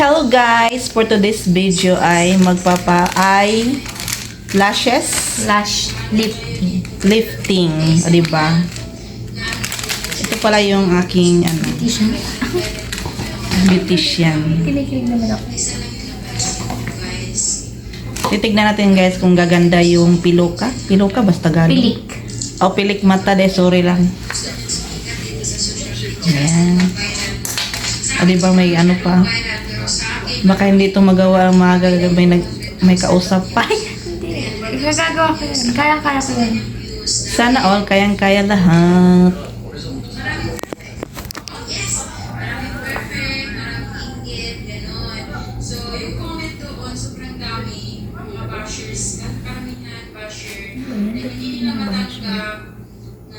Hello guys! For today's video ay magpapa-eye lashes Lash lifting. O, diba? Ito pala yung aking beautician. Kilig naman ako. Titignan natin guys kung gaganda yung piloka. Piloka basta gano. Pilik. O, pilik mata de. Sorry lang. Ayan. O, diba may ano pa. Baka hindi ito magawa ang mga may kausap pa. Hindi. Gagagawa ko yan. Kaya-kaya ko yan. Sana all kayang-kaya lahat.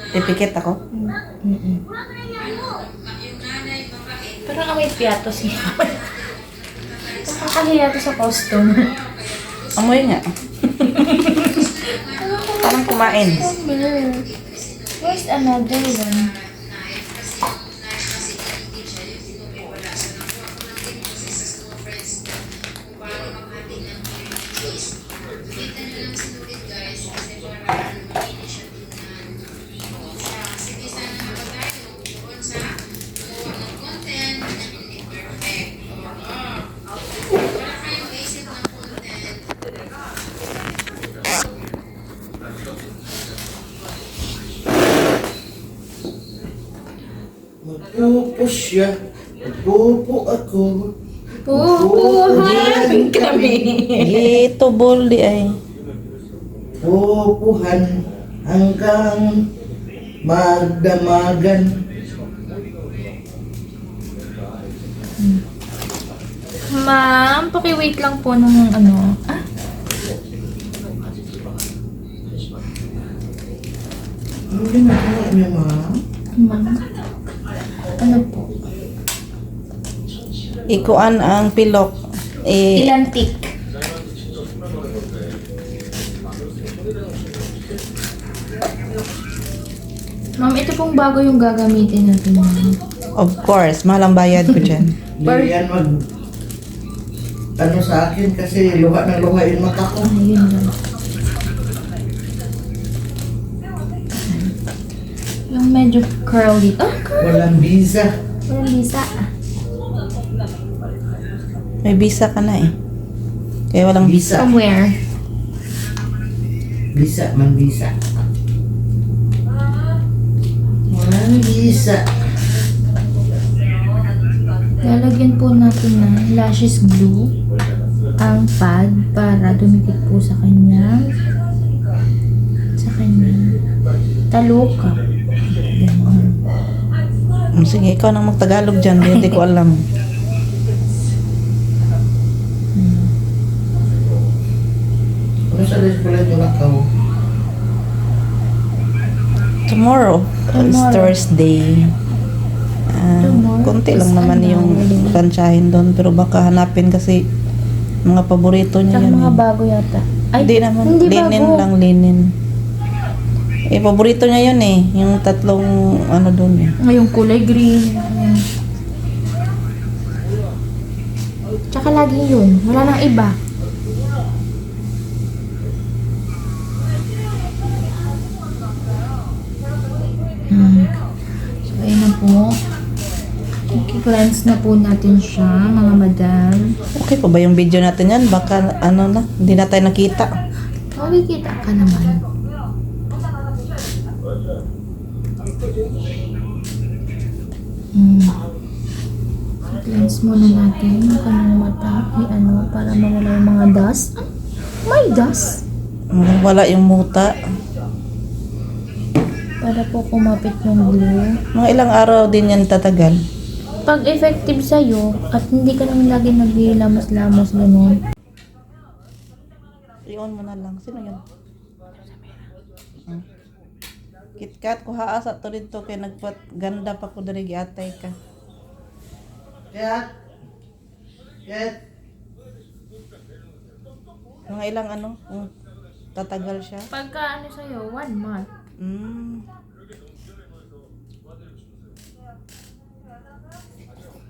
Pipikit ako? Parang amoy piatos niya. Nakakahiya to sa customer. Amoy nga. Parang kumain. Where's another one? Magpupo siya, magpupo ako. Pupuhan kami. Ito boldi ay. Pupuhan hanggang magdamagan. Ma'am, paki-wait lang po nung ano. Ah? Ano ginagawa niya, ma'am? Ma'am. Ano po? Ikuan ang pilok. Ilan tick? Ma'am, ito pong bago yung gagamitin natin, ma'am. Of course, mahal ang bayad ko dyan. Hindi yan ano sa akin kasi luha na luha yung mata ko. Ayun lang. Yung medyo curly. Oh, curly. Walang visa. Walang visa. May visa ka na eh. Kaya walang visa. Visa. From where? Visa, man visa. Walang visa. Lalagyan po natin ng lashes glue ang pad para dumikit po sa kanyang taluka. Ganon. Sige, ikaw nang magtagalog dyan. Hindi ko alam. Ano sa eskwela yung lakaw? Tomorrow is Thursday. Tomorrow Konti is lang naman ano, yung tansyahin doon. Pero baka hanapin kasi mga paborito niya Tsaka yan. mga eh. bago yata. Ay, Hindi naman. hindi Linen bago. lang, linen. Eh, paborito niya yun eh. Yung tatlong ano doon eh. Ngayong kulay green. Tsaka laging yun. Wala nang iba. So, ayun na po. I-cleanse na po natin siya, mga madam. Okay pa ba yung video natin yan? Baka ano na, hindi na tayo nakita. Makikita ka naman. I-cleanse muna natin yung kanyang mata. Para mawala yung mga dust. May dust. Wala yung muta. Para po kumapit yung glue. Mga ilang araw din yan tatagal. Pag effective sa'yo, at hindi ka naman lagi naglilamos-lamos gano'n. I-on mo na lang. Sino yun? KitKat, kuha asa to dito kay nagpat ganda pa ko diri giatay ka. Kat! Kat! Mga ilang ano, tatagal siya. Pagka sa'yo, 1 month.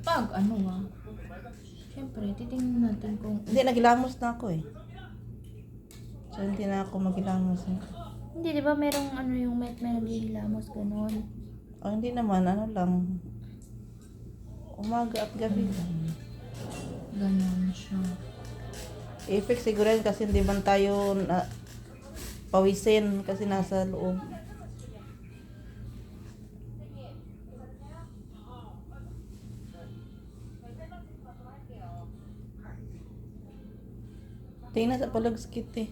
Pag Pag Siyempre, titingnan natin kung... Hindi, nagilamos na ako eh. So, hindi na ako magilamos. Hindi, di ba merong ano yung may naghihilamos, gano'n. O, hindi naman, ano lang. Umaga at gabi lang. Gano'n siya. Effect siguro yan kasi hindi man tayo pawisin kasi nasa loob. Tingnan sa palagskit eh.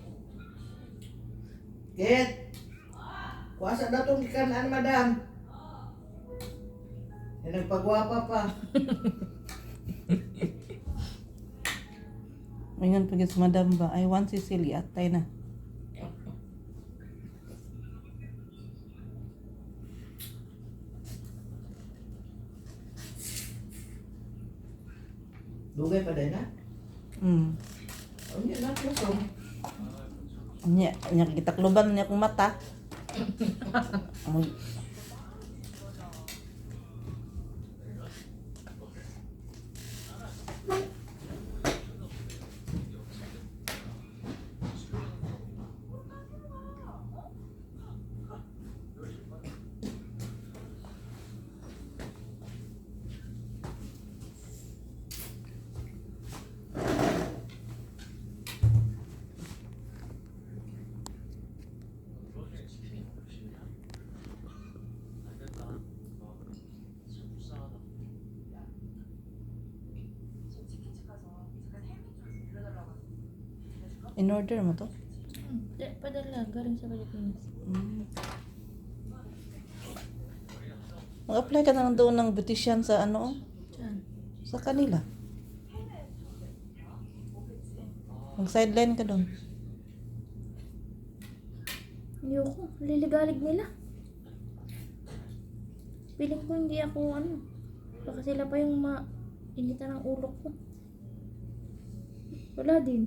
Kit! Kuasa na itong ikanan, madam. Yan nagpagwapa pa. Ngayon pag sa madam ba, I want Cecilia, atay na. Dugay pa din na. Ano yan na, kusong? Nya gitakloban niya akong mata. Ay, in order mo to? Padala, galing sa Pilipinas. Mag-apply ka na lang doon ng beautician sa ano? Saan? Sa kanila. Mag-sideline ka doon. Ayoko, liligalig nila. Piling ko hindi ako ano. Baka sila pa yung initan ng ulo ko. Wala din.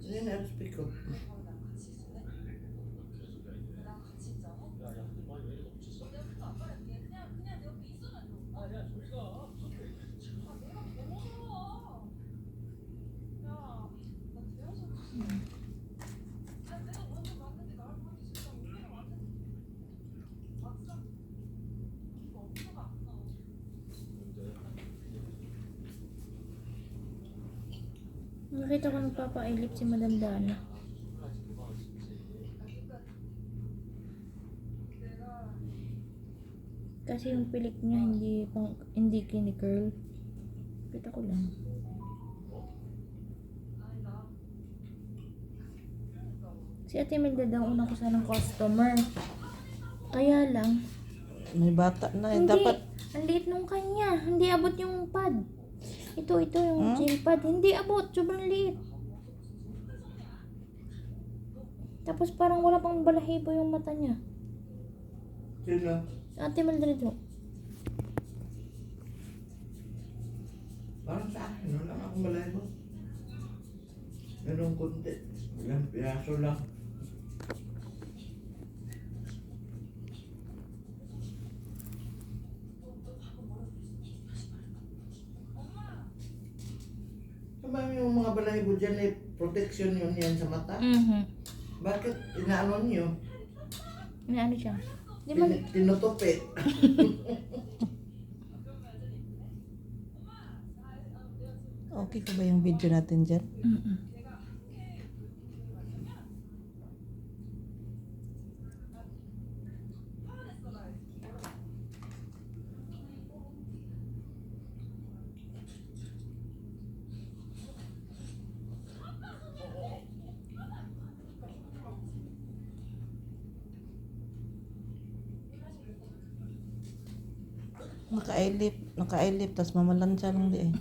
Ano yun, speak ko? Nakita ko nagpapailip si Madam Dana. Kasi yung pilik niya hindi kini-curl. Kita ko lang. Si Ate Melda daw una ko sanang customer. Kaya lang, May bata na eh. hindi. Dapat, Ang liit nung kanya. Hindi abot yung pad. Ito yung gel pad. Hindi abot. Sobrang liit. Tapos parang wala pang balahibo yung mata niya. Sino? Ate Mildred ho. Parang sa akin, wala akong malay mo. Meron konti. Ilang piraso lang. Sabi yung mga balahibo dyan, protection yun yan sa mata. Mhm. Bakit inaano niyo? May ano siya? Di man, Tinutupit. Okay ko ba yung video natin dyan? mm-mm. Naka-eyelip, tapos mamalansya lang di eh.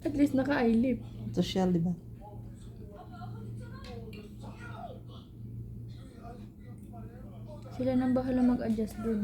At least naka-eyelip. Social, di ba? Sila nang bahala mag-adjust dun.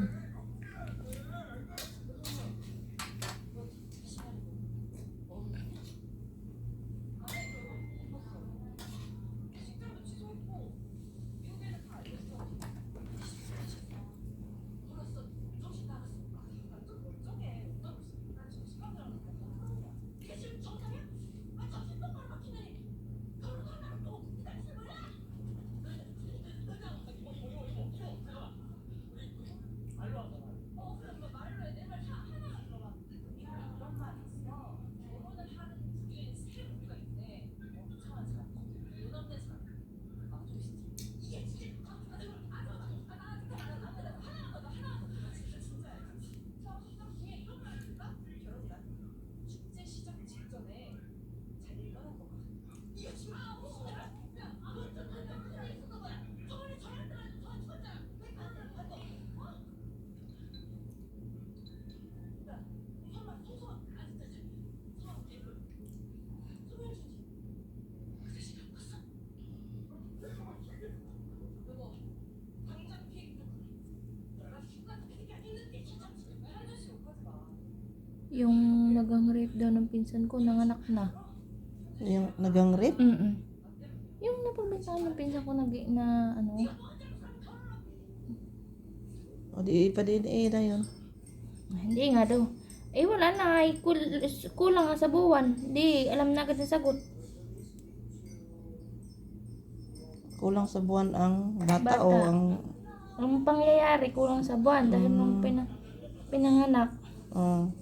Yung nagang rape daw ng pinsan ko, nanganak na. Yung nagang rape? Mm-mm. Yung napagbantaan ng pinsan ko na ano, O di ipa-DNA na yun. hindi nga daw. Eh wala na, ay kulang nga sa buwan. Hindi, alam na agad ang sagot. Kulang sa buwan ang bata, Bata. o ang... Ang pangyayari, kulang sa buwan dahil nung pinanganak.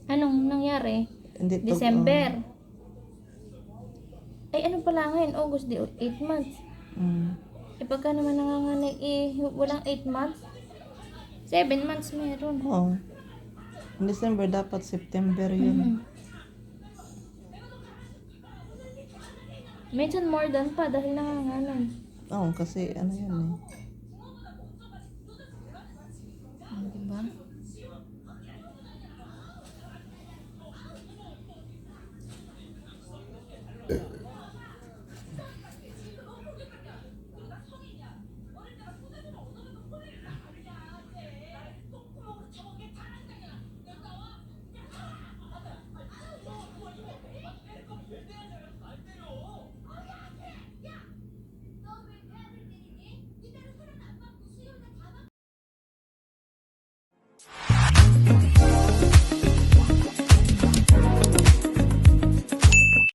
Anong nangyari? Hindi to, December. Ay ano pala ngayon, August, 8 months. Eh pagka naman nanganganay, walang 8 months. 7 months meron. Oo. In December, dapat September yun. Minsan more than pa dahil nanganganan. Oo, kasi ano yun eh.